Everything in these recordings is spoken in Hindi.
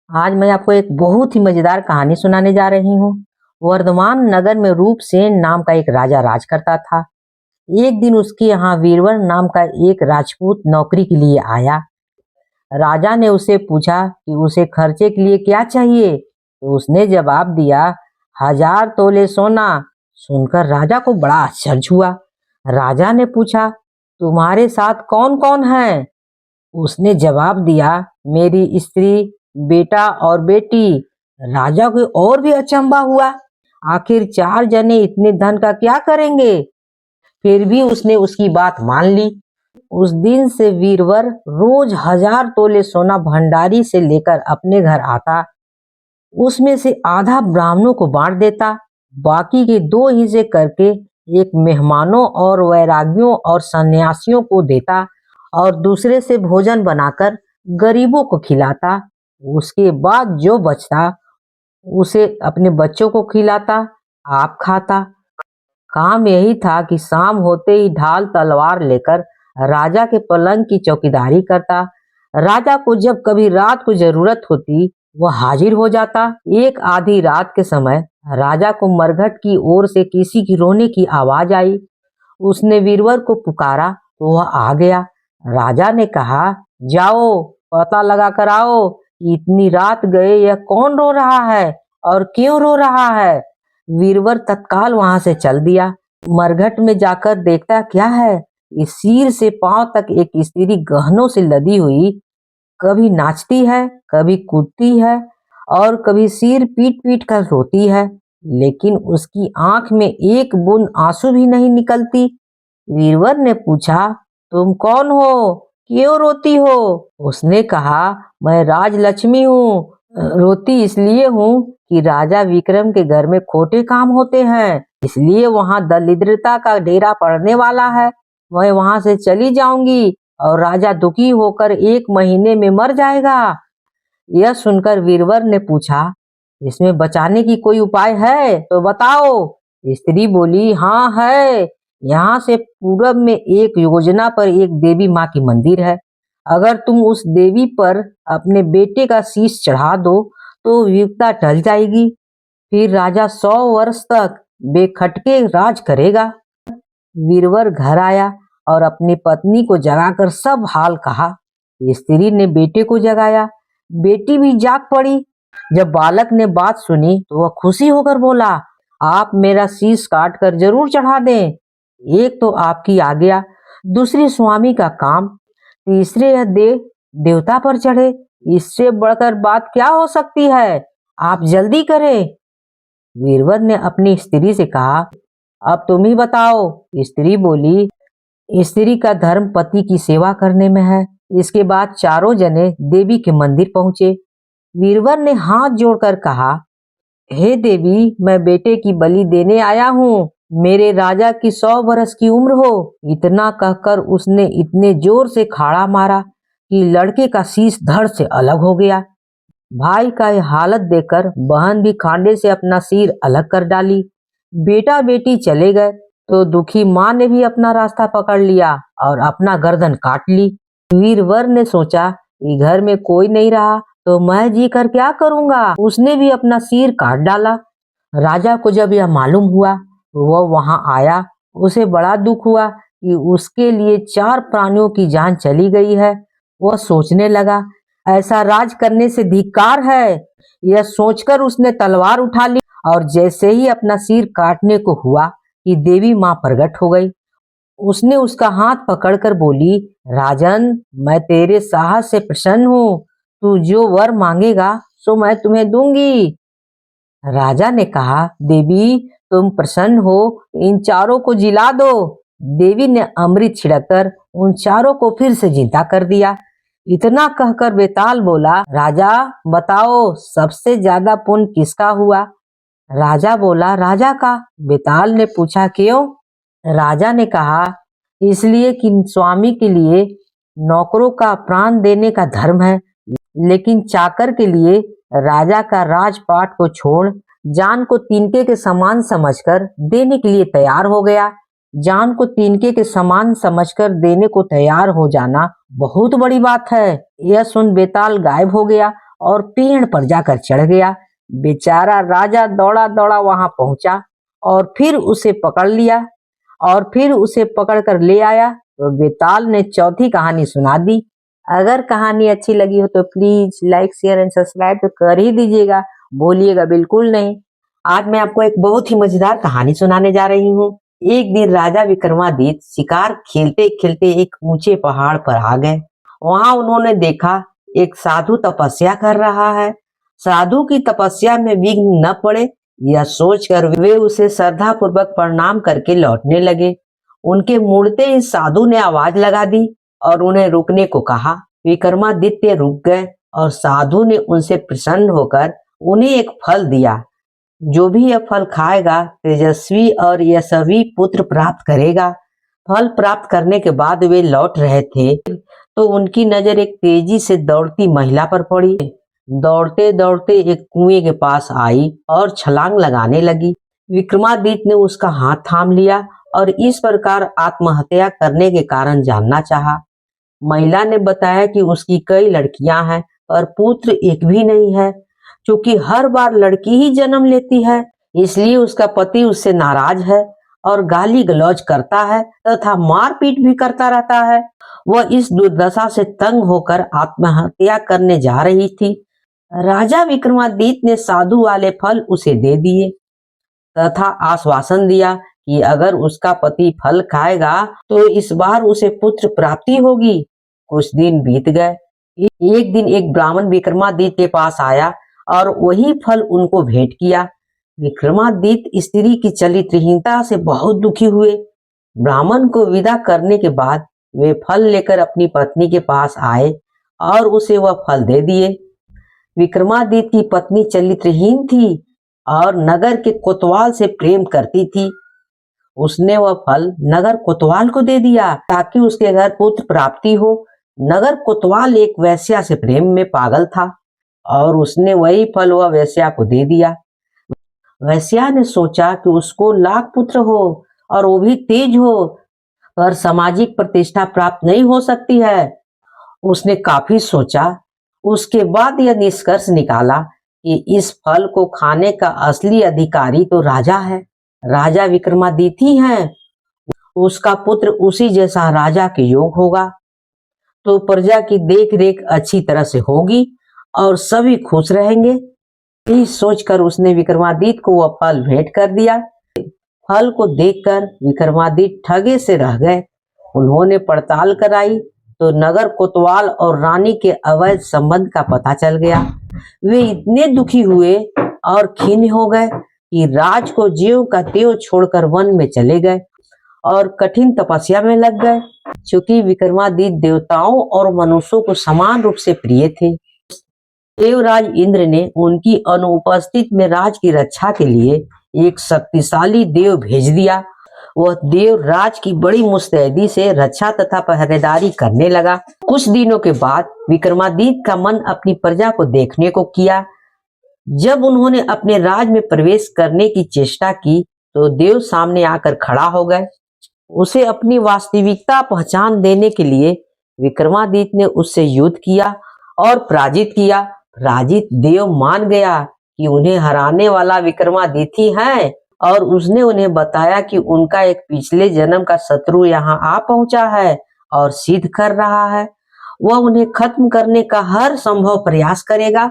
आज मैं आपको एक बहुत ही मजेदार कहानी सुनाने जा रही हूँ। वर्धमान नगर में रूपसेन नाम का एक राजा राज करता था। एक दिन उसके यहाँ वीरवर नाम का एक राजपूत नौकरी के लिए आया। राजा ने उसे पूछा कि उसे खर्चे के लिए क्या चाहिए, तो उसने जवाब दिया, 1000 तोले सोना। सुनकर राजा को बड़ा आश्चर्य हुआ। राजा ने पूछा, तुम्हारे साथ कौन कौन है? उसने जवाब दिया, मेरी स्त्री, बेटा और बेटी। राजा को और भी अचंभा हुआ। आखिर 4 जने इतने धन का क्या करेंगे? फिर भी उसने उसकी बात मान ली। उस दिन से वीरवर रोज 1000 तोले सोना भंडारी से लेकर अपने घर आता। उसमें से आधा ब्राह्मणों को बांट देता, बाकी के 2 हिस्से करके एक मेहमानों और वैरागियों और सन्यासियों को देता और दूसरे से भोजन बनाकर गरीबों को खिलाता। उसके बाद जो बचता उसे अपने बच्चों को खिलाता, आप खाता। काम यही था कि शाम होते ही ढाल तलवार लेकर राजा के पलंग की चौकीदारी करता। राजा को जब कभी रात को जरूरत होती, वह हाजिर हो जाता। एक आधी रात के समय राजा को मरघट की ओर से किसी की रोने की आवाज आई। उसने वीरवर को पुकारा तो वह आ गया। राजा ने कहा, जाओ पता लगा कर आओ कि इतनी रात गए यह कौन रो रहा है और क्यों रो रहा है। वीरवर तत्काल वहां से चल दिया। मरघट में जाकर देखता क्या है, इस सिर से पांव तक एक स्त्री गहनों से लदी हुई कभी नाचती है, कभी कूदती है और कभी सिर पीट पीट कर रोती है, लेकिन उसकी आंख में एक बूंद आंसू भी नहीं निकलती। वीरवर ने पूछा, तुम कौन हो, क्यों रोती हो? उसने कहा, मैं राजलक्ष्मी हूँ। रोती इसलिए हूँ कि राजा विक्रम के घर में खोटे काम होते हैं, इसलिए वहाँ दरिद्रता का डेरा पड़ने वाला है। मैं वहाँ से चली जाऊंगी और राजा दुखी होकर 1 महीने में मर जाएगा। यह सुनकर वीरवर ने पूछा, इसमें बचाने की कोई उपाय है तो बताओ। स्त्री बोली, हाँ है। यहाँ से पूरब में 1 योजना पर एक देवी माँ की मंदिर है। अगर तुम उस देवी पर अपने बेटे का शीश चढ़ा दो तो विपदा टल जाएगी। फिर राजा 100 वर्ष तक बेखटके राज करेगा। वीरवर घर आया और अपनी पत्नी को जगाकर सब हाल कहा। स्त्री ने बेटे को जगाया, बेटी भी जाग पड़ी। जब बालक ने बात सुनी तो वह खुशी होकर बोला, आप मेरा शीश काट कर जरूर चढ़ा दें। एक तो आपकी आज्ञा, दूसरी स्वामी का काम, तीसरे यह देवता पर चढ़े। इससे बढ़कर बात क्या हो सकती है? आप जल्दी करें। वीरवर ने अपनी स्त्री से कहा, अब तुम ही बताओ। स्त्री बोली, स्त्री का धर्म पति की सेवा करने में है। इसके बाद 4 जने देवी के मंदिर पहुंचे। वीरवर ने हाथ जोड़कर कहा, हे देवी, मैं बेटे की बलि देने आया हूँ। मेरे राजा की 100 वर्ष की उम्र हो। इतना कहकर उसने इतने जोर से खाड़ा मारा कि लड़के का शीश धड़ से अलग हो गया। भाई का यह हालत देखकर बहन भी खांडे से अपना सिर अलग कर डाली। बेटा बेटी चले गए तो दुखी माँ ने भी अपना रास्ता पकड़ लिया और अपना गर्दन काट ली। वीरवर ने सोचा कि घर में कोई नहीं रहा तो मैं जी कर क्या करूंगा। उसने भी अपना सिर काट डाला। राजा को जब यह मालूम हुआ तो वह वहां आया। उसे बड़ा दुख हुआ कि उसके लिए 4 प्राणियों की जान चली गई है। वह सोचने लगा, ऐसा राज करने से धिक्कार है। यह सोचकर उसने तलवार उठा ली और जैसे ही अपना सिर काटने को हुआ कि देवी माँ प्रकट हो गई। उसने उसका हाथ पकड़कर बोली, राजन, मैं तेरे साहस से प्रसन्न हूँ। तू जो वर मांगेगा सो मैं तुम्हें दूंगी। राजा ने कहा, देवी, तुम प्रसन्न हो, इन 4 को जिला दो। देवी ने अमृत छिड़ककर उन 4 को फिर से जिंदा कर दिया। इतना कहकर बेताल बोला, राजा बताओ, सबसे ज्यादा पुण्य किसका हुआ? राजा बोला, राजा का। बेताल ने पूछा, क्यों? राजा ने कहा, इसलिए कि स्वामी के लिए नौकरों का प्राण देने का धर्म है, लेकिन चाकर के लिए राजा का राजपाट को छोड़ जान को तिनके के समान समझकर देने के लिए तैयार हो गया। जान को तिनके के समान समझकर देने को तैयार हो जाना बहुत बड़ी बात है। यह सुन बेताल गायब हो गया और पेड़ पर जाकर चढ़ गया। बेचारा राजा दौड़ा दौड़ा वहां पहुंचा और फिर उसे पकड़ लिया और फिर उसे पकड़ कर ले आया। तो बेताल ने चौथी कहानी सुना दी। अगर कहानी अच्छी लगी हो तो please like share and subscribe तो कर ही दीजिएगा, बोलिएगा बिल्कुल नहीं। आज मैं आपको एक बहुत ही मजेदार कहानी सुनाने जा रही हूँ। एक दिन राजा विक्रमादित्य शिकार खेलते खेलते एक ऊंचे पहाड़ पर आ गए। वहां उन्होंने देखा एक साधु तपस्या कर रहा है। साधु की तपस्या में विघ्न न पड़े यह सोचकर वे उसे श्रद्धा पूर्वक प्रणाम करके लौटने लगे। उनके मुड़ते ही साधु ने आवाज लगा दी और उन्हें रुकने को कहा। विक्रमादित्य रुक गए और साधु ने उनसे प्रसन्न होकर उन्हें एक फल दिया। जो भी यह फल खाएगा तेजस्वी और यशस्वी पुत्र प्राप्त करेगा। फल प्राप्त करने के बाद वे लौट रहे थे तो उनकी नजर एक तेजी से दौड़ती महिला पर पड़ी। दौड़ते दौड़ते एक कुएं के पास आई और छलांग लगाने लगी। विक्रमादित्य ने उसका हाथ थाम लिया और इस प्रकार आत्महत्या करने के कारण जानना चाहा। महिला ने बताया कि उसकी कई लड़कियां हैं पर पुत्र एक भी नहीं है, क्योंकि हर बार लड़की ही जन्म लेती है। इसलिए उसका पति उससे नाराज है और गाली गलौज करता है तथा मारपीट भी करता रहता है। वह इस दुर्दशा से तंग होकर आत्महत्या करने जा रही थी। राजा विक्रमादित्य ने साधु वाले फल उसे दे दिए तथा आश्वासन दिया कि अगर उसका पति फल खाएगा तो इस बार उसे पुत्र प्राप्ति होगी। कुछ दिन बीत गए। एक दिन एक ब्राह्मण विक्रमादित्य के पास आया और वही फल उनको भेंट किया। विक्रमादित्य स्त्री की चरित्रहीनता से बहुत दुखी हुए। ब्राह्मण को विदा करने के बाद वे फल लेकर अपनी पत्नी के पास आए और उसे वह फल दे दिए। विक्रमादित्य की पत्नी चरित्रहीन थी और नगर के कोतवाल से प्रेम करती थी। उसने वह फल नगर कोतवाल को दे दिया ताकि उसके घर पुत्र प्राप्ति हो। नगर कोतवाल एक वेश्या से प्रेम में पागल था और उसने वही फल वह वेश्या को दे दिया। वेश्या ने सोचा कि उसको लाख पुत्र हो और वो भी तेज हो, पर सामाजिक प्रतिष्ठा प्राप्त नहीं हो सकती है। उसने काफी सोचा। उसके बाद यह निष्कर्ष निकाला कि इस फल को खाने का असली अधिकारी तो राजा है। राजा विक्रमादित्य ही है। उसका पुत्र उसी जैसा राजा के योग होगा तो प्रजा की देख रेख अच्छी तरह से होगी और सभी खुश रहेंगे। यही सोचकर उसने विक्रमादित्य को वह फल भेंट कर दिया। फल को देखकर विक्रमादित्य ठगे से रह गए। उन्होंने पड़ताल कराई तो नगर कोतवाल और रानी के अवैध संबंध का पता चल गया। वे इतने दुखी हुए और खिन्न हो गए कि राज को ज्यों का त्यों छोड़कर वन में चले गए और कठिन तपस्या में लग गए। क्योंकि विक्रमादित्य देवताओं और मनुष्यों को समान रूप से प्रिय थे, देवराज इंद्र ने उनकी अनुपस्थिति में राज की रक्षा के लिए एक शक्तिशाली देव भेज दिया। वह देव राज की बड़ी मुस्तैदी से रक्षा तथा पहरेदारी करने लगा। कुछ दिनों के बाद विक्रमादित्य का मन अपनी प्रजा को देखने को किया। जब उन्होंने अपने राज में प्रवेश करने की चेष्टा की तो देव सामने आकर खड़ा हो गए। उसे अपनी वास्तविकता पहचान देने के लिए विक्रमादित्य ने उससे युद्ध किया और पराजित किया। पराजित देव मान गया कि उन्हें हराने वाला विक्रमादित्य है और उसने उन्हें बताया कि उनका एक पिछले जन्म का शत्रु यहाँ आ पहुंचा है और सिद्ध कर रहा है। वह उन्हें खत्म करने का हर संभव प्रयास करेगा।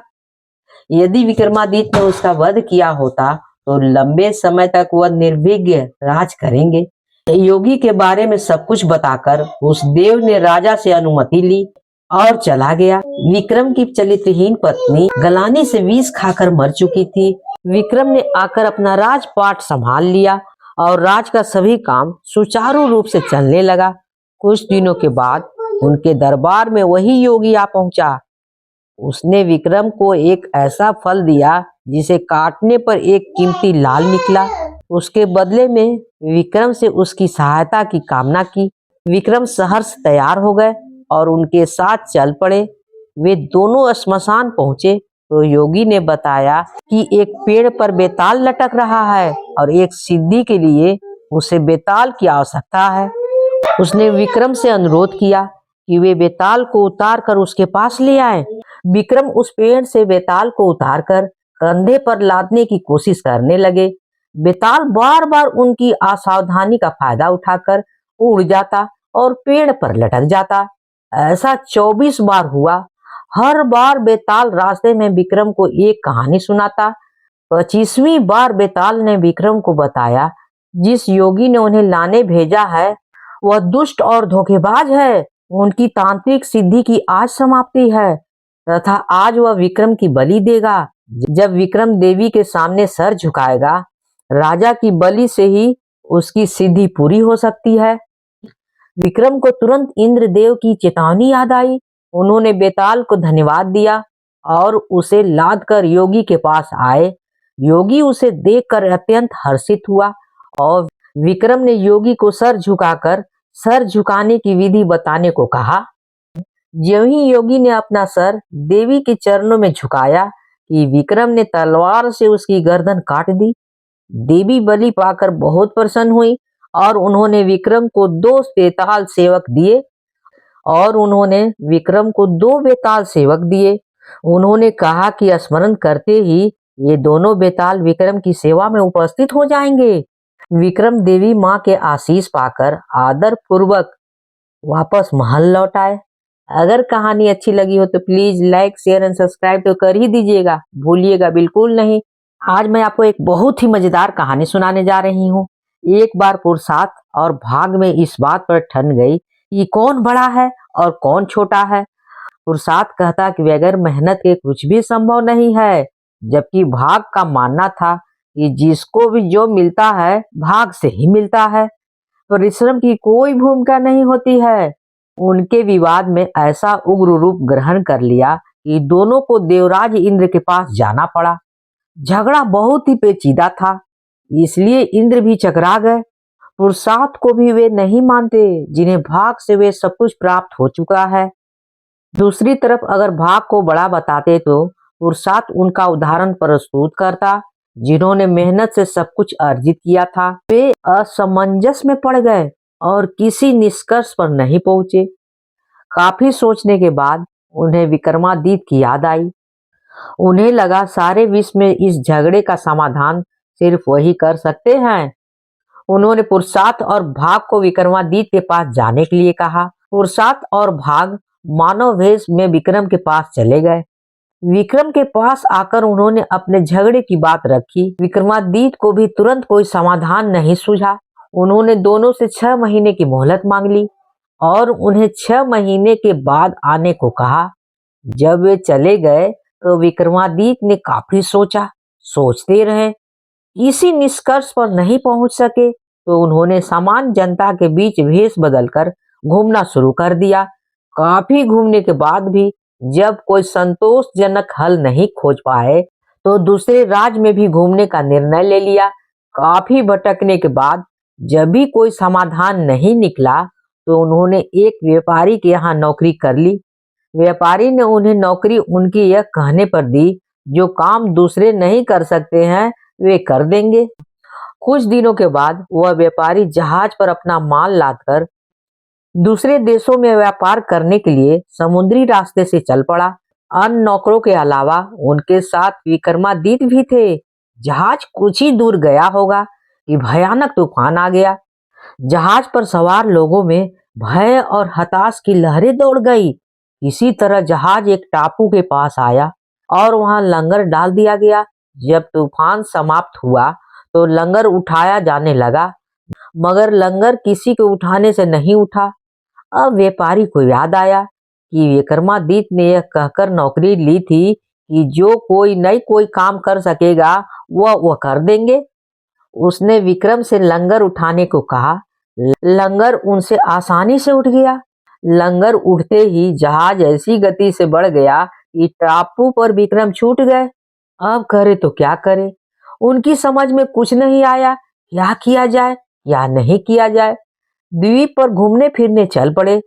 यदि विक्रमादित्य ने उसका वध किया होता तो लंबे समय तक वह निर्विघ्न राज करेंगे। योगी के बारे में सब कुछ बताकर उस देव ने राजा से अनुमति ली और चला गया। विक्रम की चरित्रहीन पत्नी गलानी से विष खाकर मर चुकी थी। विक्रम ने आकर अपना राजपाट संभाल लिया और राज का सभी काम सुचारू रूप से चलने लगा। कुछ दिनों के बाद उनके दरबार में वही योगी आ पहुंचा। उसने विक्रम को एक ऐसा फल दिया जिसे काटने पर एक कीमती लाल निकला। उसके बदले में विक्रम से उसकी सहायता की कामना की। विक्रम सहर्ष तैयार हो गए और उनके साथ चल पड़े। वे दोनों श्मशान पहुंचे तो योगी ने बताया कि एक पेड़ पर बेताल लटक रहा है और एक सिद्धि के लिए उसे बेताल की आवश्यकता है। उसने विक्रम से अनुरोध किया कि वे बेताल को उतार कर उसके पास ले आए। विक्रम उस पेड़ से बेताल को उतारकर कंधे पर लादने की कोशिश करने लगे। बेताल बार बार उनकी असावधानी का फायदा उठाकर उड़ जाता और पेड़ पर लटक जाता। ऐसा 24 बार हुआ। हर बार बेताल रास्ते में विक्रम को एक कहानी सुनाता। 25वीं बार बेताल ने विक्रम को बताया, जिस योगी ने उन्हें लाने भेजा है वह दुष्ट और धोखेबाज है। उनकी तांत्रिक सिद्धि की आज समाप्ति है तथा आज वह विक्रम की बलि देगा। जब विक्रम देवी के सामने सर झुकाएगा, राजा की बलि से ही उसकी सिद्धि पूरी हो सकती है। विक्रम को तुरंत इंद्रदेव की चेतावनी याद आई। उन्होंने बेताल को धन्यवाद दिया और उसे लादकर योगी के पास आए। योगी उसे देखकर अत्यंत हर्षित हुआ और विक्रम ने योगी को सर झुकाकर सर झुकाने की विधि बताने को कहा। ज्यों ही योगी ने अपना सर देवी के चरणों में झुकाया कि विक्रम ने तलवार से उसकी गर्दन काट दी। देवी बलि पाकर बहुत प्रसन्न हुई और उन्होंने विक्रम को दो बेताल सेवक दिए। उन्होंने कहा कि स्मरण करते ही ये दोनों बेताल विक्रम की सेवा में उपस्थित हो जाएंगे। विक्रम देवी माँ के आशीष पाकर आदर पूर्वक वापस महल लौट आए। अगर कहानी अच्छी लगी हो तो please like, share and subscribe तो कर ही दीजिएगा, भूलिएगा बिल्कुल नहीं। आज मैं आपको एक बहुत ही मजेदार कहानी सुनाने जा रही हूँ। एक बार पुरुषार्थ और भाग में इस बात पर ठन गई कि कौन बड़ा है और कौन छोटा है। पुरुषार्थ कहता कि बगैर मेहनत के कुछ भी संभव नहीं है, जबकि भाग का मानना था कि जिसको भी जो मिलता है भाग से ही मिलता है, परिश्रम की कोई भूमिका नहीं होती है। उनके विवाद में ऐसा उग्र रूप ग्रहण कर लिया कि दोनों को देवराज इंद्र के पास जाना पड़ा। झगड़ा बहुत ही पेचीदा था, इसलिए इंद्र भी चकरा गए। पुरुषार्थ को भी वे नहीं मानते जिन्हें भाग से वे सब कुछ प्राप्त हो चुका है। दूसरी तरफ अगर भाग को बड़ा बताते तो पुरुषार्थ उनका उदाहरण प्रस्तुत करता, जिन्होंने मेहनत से सब कुछ अर्जित किया था। वे असमंजस में पड़ गए और किसी निष्कर्ष पर नहीं पहुंचे। काफी सोचने के बाद उन्हें विक्रमादित्य की याद आई। उन्हें लगा सारे विश्व में इस झगड़े का समाधान सिर्फ वही कर सकते हैं। उन्होंने पुरुषार्थ और भाग को विक्रमादित्य के पास जाने के लिए कहा। पुरुषार्थ और भाग मानव वेश में विक्रम के पास चले गए। विक्रम के पास आकर उन्होंने अपने झगड़े की बात रखी। विक्रमादित्य को भी तुरंत कोई समाधान नहीं सूझा। उन्होंने दोनों से 6 महीने की मोहलत मांग ली और उन्हें 6 महीने के बाद आने को कहा। जब वे चले गए तो विक्रमादित्य ने काफी सोचते रहे, किसी निष्कर्ष पर नहीं पहुंच सके तो उन्होंने सामान्य जनता के बीच भेष बदलकर घूमना शुरू कर दिया। काफी घूमने के बाद भी जब कोई संतोषजनक हल नहीं खोज पाए तो दूसरे राज्य में भी घूमने का निर्णय ले लिया। काफी भटकने के बाद जब भी कोई समाधान नहीं निकला तो उन्होंने एक व्यापारी के यहाँ नौकरी कर ली। व्यापारी ने उन्हें नौकरी उनकी यह कहने पर दी, जो काम दूसरे नहीं कर सकते हैं वे कर देंगे। कुछ दिनों के बाद वह व्यापारी जहाज पर अपना माल लादकर दूसरे देशों में व्यापार करने के लिए समुद्री रास्ते से चल पड़ा। अन्य नौकरों के अलावा उनके साथ विक्रमादित्य भी थे। जहाज कुछ ही दूर गया होगा कि भयानक तूफान आ गया। जहाज पर सवार लोगों में भय और हताश की लहरें दौड़ गई। इसी तरह जहाज एक टापू के पास आया और वहां लंगर डाल दिया गया। जब तूफान समाप्त हुआ तो लंगर उठाया जाने लगा, मगर लंगर किसी के उठाने से नहीं उठा। अब व्यापारी को याद आया कि विक्रमादित्य ने यह कहकर नौकरी ली थी कि जो कोई नहीं कोई काम कर सकेगा वह कर देंगे। उसने विक्रम से लंगर उठाने को कहा। लंगर उनसे आसानी से उठ गया। लंगर उठते ही जहाज ऐसी गति से बढ़ गया कि टापू पर विक्रम छूट गए। अब करे तो क्या करे, उनकी समझ में कुछ नहीं आया। क्या किया जाए या नहीं किया जाए। द्वीप पर घूमने फिरने चल पड़े।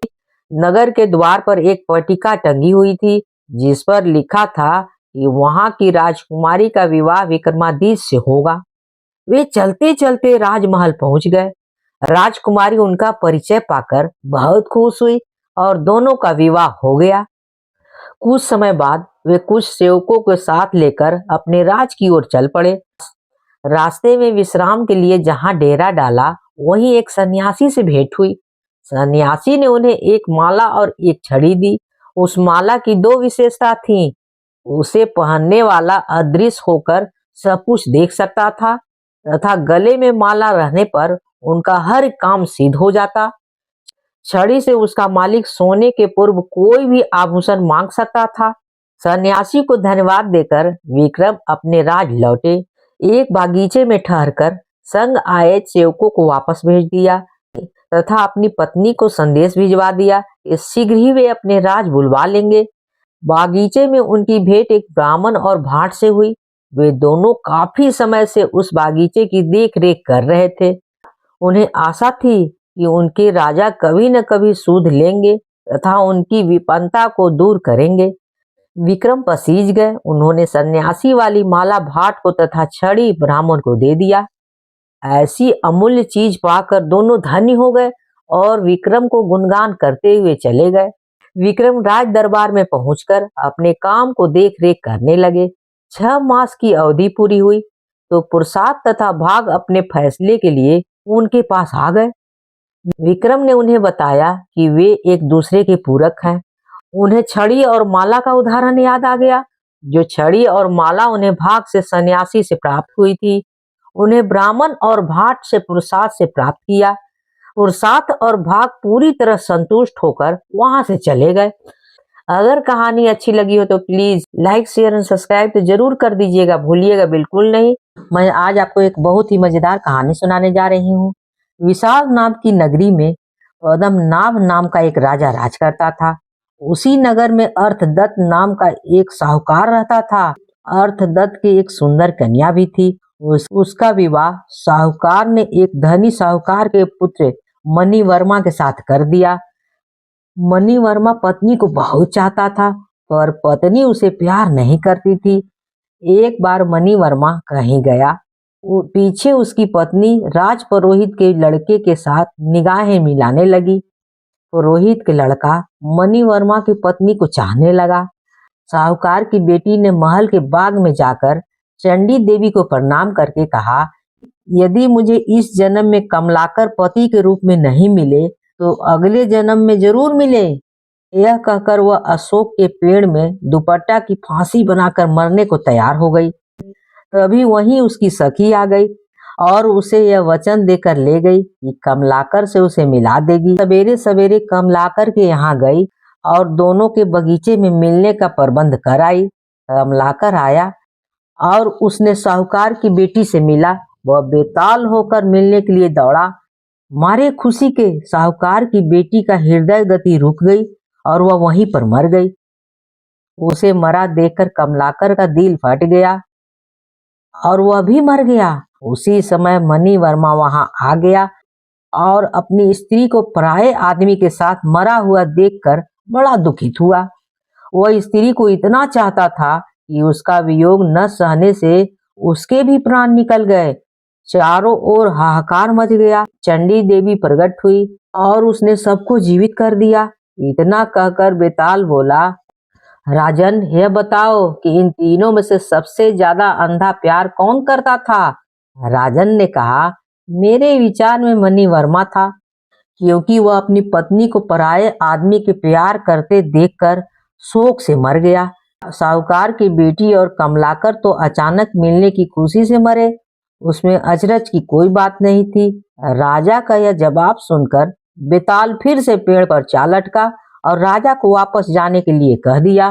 नगर के द्वार पर एक पट्टिका टंगी हुई थी, जिस पर लिखा था कि वहां की राजकुमारी का विवाह विक्रमादित्य से होगा। वे चलते चलते राजमहल पहुंच गए। राजकुमारी उनका परिचय पाकर बहुत खुश हुई और दोनों का विवाह हो गया। कुछ समय बाद वे कुछ सेवकों के साथ लेकर अपने राज की ओर चल पड़े। रास्ते में विश्राम के लिए जहां डेरा डाला, वहीं एक सन्यासी से भेंट हुई। सन्यासी ने उन्हें एक माला और एक छड़ी दी। उस माला की दो विशेषता थी। उसे पहनने वाला अदृश्य होकर सब कुछ देख सकता था, तथा गले में माला रहने पर उनका हर काम सिद्ध हो जाता। छड़ी से उसका मालिक सोने के पूर्व कोई भी आभूषण मांग सकता था। सन्यासी को धन्यवाद देकर विक्रम अपने राज लौटे। एक बागीचे में ठहरकर संग आए सेवकों को वापस भेज दिया तथा अपनी पत्नी को संदेश भिजवा दिया कि शीघ्र ही वे अपने राज बुलवा लेंगे। बागीचे में उनकी भेंट एक ब्राह्मण और भाट से हुई। वे दोनों काफी समय से उस बागीचे की देख रेख कर रहे थे। उन्हें आशा थी कि उनके राजा कभी न कभी सूद लेंगे तथा उनकी विपन्नता को दूर करेंगे। विक्रम पसीज गए। उन्होंने सन्यासी वाली माला भाट को तथा छड़ी ब्राह्मण को दे दिया। ऐसी अमूल्य चीज पाकर दोनों धन्य हो गए और विक्रम को गुणगान करते हुए चले गए। विक्रम राज दरबार में पहुंचकर अपने काम को देख रेख करने लगे। 6 मास की अवधि पूरी हुई तो पुरुषार्थ तथा भाग अपने फैसले के लिए उनके पास आ गए। विक्रम ने उन्हें बताया कि वे एक दूसरे के पूरक हैं। उन्हें छड़ी और माला का उदाहरण याद आ गया। जो छड़ी और माला उन्हें भाग से सन्यासी से प्राप्त हुई थी, उन्हें ब्राह्मण और भाट से पुरुषार्थ से प्राप्त किया। पुरुषार्थ और भाग पूरी तरह संतुष्ट होकर वहां से चले गए। अगर कहानी अच्छी लगी हो तो please like share and subscribe तो जरूर कर दीजिएगा, भूलिएगा बिल्कुल नहीं। मैं आज आपको एक बहुत ही मजेदार कहानी सुनाने जा रही हूँ। विशाल नाम की नगरी में पद्मनाभ नाम का एक राजा राज करता था। उसी नगर में अर्थदत्त नाम का एक साहूकार रहता था। अर्थदत्त की एक सुंदर कन्या भी थी। उसका विवाह साहूकार ने एक धनी साहूकार के पुत्र मणिवर्मा के साथ कर दिया। मणिवर्मा पत्नी को बहुत चाहता था, पर पत्नी उसे प्यार नहीं करती थी। एक बार मणिवर्मा कहीं गया। पीछे उसकी पत्नी राज पुरोहित के लड़के के साथ निगाहें मिलाने लगी। पुरोहित के लड़का मणिवर्मा की पत्नी को चाहने लगा। साहूकार की बेटी ने महल के बाग में जाकर चंडी देवी को प्रणाम करके कहा, यदि मुझे इस जन्म में कमलाकर पति के रूप में नहीं मिले तो अगले जन्म में जरूर मिले। यह कहकर वह अशोक के पेड़ में दुपट्टा की फांसी बनाकर मरने को तैयार हो गई। तभी वहीं उसकी सखी आ गई और उसे यह वचन देकर ले गई कि कमलाकर से उसे मिला देगी। सवेरे सवेरे कमलाकर के यहाँ गई और दोनों के बगीचे में मिलने का प्रबंध कराई। कमलाकर आया और उसने साहूकार की बेटी से मिला। वह बेताल होकर मिलने के लिए दौड़ा। मारे खुशी के साहूकार की बेटी का हृदय गति रुक गई और वह वहीं पर मर गई। उसे मरा देखकर कमलाकर का दिल फट गया और वह भी मर गया। उसी समय मणिवर्मा वहां आ गया और अपनी स्त्री को पराये आदमी के साथ मरा हुआ देखकर बड़ा दुखित हुआ। वह स्त्री को इतना चाहता था कि उसका वियोग न सहने से उसके भी प्राण निकल गए। चारों ओर हाहाकार मच गया। चंडी देवी प्रकट हुई और उसने सबको जीवित कर दिया। इतना कहकर बेताल बोला, राजन यह बताओ कि इन तीनों में से सबसे ज्यादा अंधा प्यार कौन करता था? राजन ने कहा, मेरे विचार में मणिवर्मा था, क्योंकि वह अपनी पत्नी को पराये आदमी के प्यार करते देखकर शोक से मर गया। साहूकार की बेटी और कमलाकर तो अचानक मिलने की खुशी से मरे। उसमें अचरज की कोई बात नहीं थी। राजा का यह जवाब सुनकर बेताल फिर से पेड़ पर जा लटका और राजा को वापस जाने के लिए कह दिया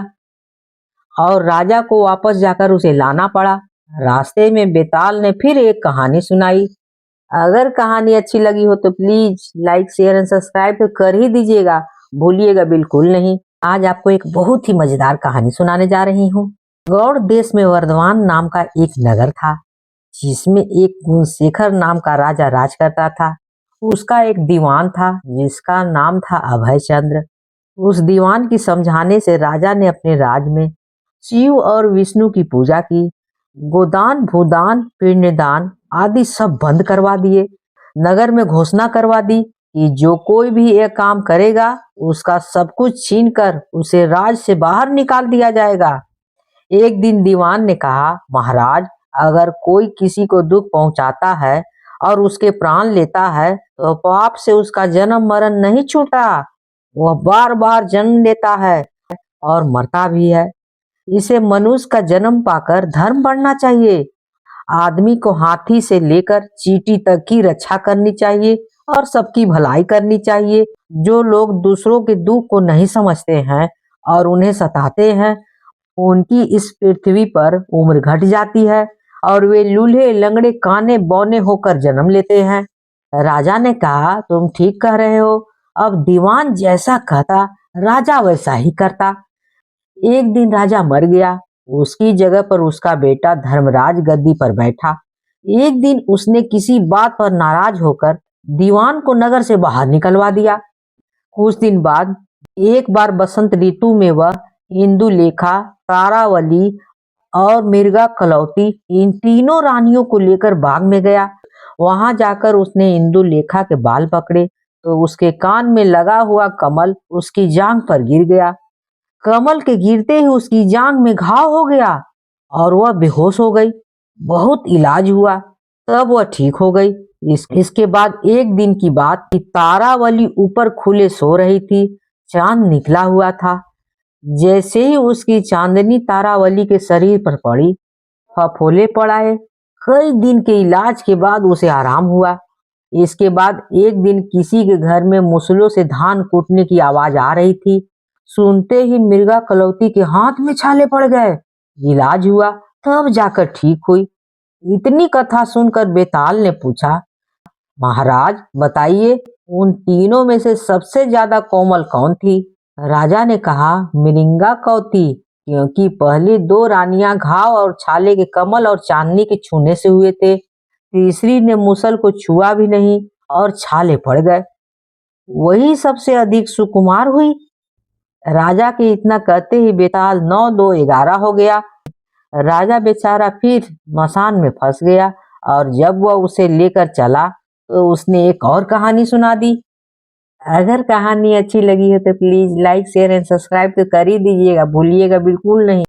और राजा को वापस जाकर उसे लाना पड़ा। रास्ते में बेताल ने फिर एक कहानी सुनाई। अगर कहानी अच्छी लगी हो तो please like share and subscribe तो कर ही दीजिएगा, भूलिएगा बिल्कुल नहीं। आज आपको एक बहुत ही मजेदार कहानी सुनाने जा रही हूँ। गौड़ देश में वर्धमान नाम का एक नगर था, जिसमें एक गुणशेखर नाम का राजा राज करता था। उसका एक दीवान था जिसका नाम था अभय चंद्र। उस दीवान की समझाने से राजा ने अपने राज में शिव और विष्णु की पूजा की। गोदान, भूदान, पिंडदान आदि सब बंद करवा दिए। नगर में घोषणा करवा दी कि जो कोई भी यह काम करेगा उसका सब कुछ छीनकर उसे राज से बाहर निकाल दिया जाएगा। एक दिन दीवान ने कहा, महाराज, अगर कोई किसी को दुख पहुंचाता है और उसके प्राण लेता है तो पाप से उसका जन्म मरण नहीं छूटा, वह बार बार जन्म लेता है और मरता भी है। इसे मनुष्य का जन्म पाकर धर्म बढ़ना चाहिए। आदमी को हाथी से लेकर चींटी तक की रक्षा करनी चाहिए और सबकी भलाई करनी चाहिए। जो लोग दूसरों के दुख को नहीं समझते हैं और उन्हें सताते हैं, उनकी इस पृथ्वी पर उम्र घट जाती है और वे लूल्हे लंगड़े काने बौने होकर जन्म लेते हैं। राजा ने कहा, तुम ठीक कह रहे हो। अब दीवान जैसा कहता राजा वैसा ही करता। एक दिन राजा मर गया। उसकी जगह पर उसका बेटा धर्मराज गद्दी पर बैठा। एक दिन उसने किसी बात पर नाराज होकर दीवान को नगर से बाहर निकलवा दिया। कुछ दिन बाद एक बार बसंत ऋतु में वह इंदुलेखा, तारावली और मिर्गा कलौती इन तीनों रानियों को लेकर बाग में गया। वहां जाकर उसने इंदुलेखा के बाल पकड़े तो उसके कान में लगा हुआ कमल उसकी जांघ पर गिर गया। कमल के गिरते ही उसकी जांघ में घाव हो गया और वह बेहोश हो गई। बहुत इलाज हुआ, तब वह ठीक हो गई। इसके बाद एक दिन की बात कि तारावली ऊपर खुले सो रही थी। चांद निकला हुआ था। जैसे ही उसकी चांदनी तारावली के शरीर पर पड़ी, फफोले पड़ आए। कई दिन के इलाज के बाद उसे आराम हुआ। इसके बाद एक दिन किसी के घर में मुसलों से धान कूटने की आवाज आ रही थी। सुनते ही मिर्गा कलौती के हाथ में छाले पड़ गए। इलाज हुआ, तब जाकर ठीक हुई। इतनी कथा सुनकर बेताल ने पूछा, महाराज बताइए, उन तीनों में से सबसे ज्यादा कोमल कौन थी? राजा ने कहा, मिरिंगा कौती, क्योंकि पहली दो रानियां घाव और छाले के कमल और चांदनी के छूने से हुए थे। तीसरी ने मुसल को छुआ भी नहीं और छाले पड़ गए। वही सबसे अधिक सुकुमार हुई। राजा के इतना कहते ही बेताल 9-2-11 हो गया। राजा बेचारा फिर मसान में फंस गया और जब वह उसे लेकर चला तो उसने एक और कहानी सुना दी। अगर कहानी अच्छी लगी हो तो please like, share and subscribe तो कर ही दीजिएगा, भूलिएगा बिल्कुल नहीं।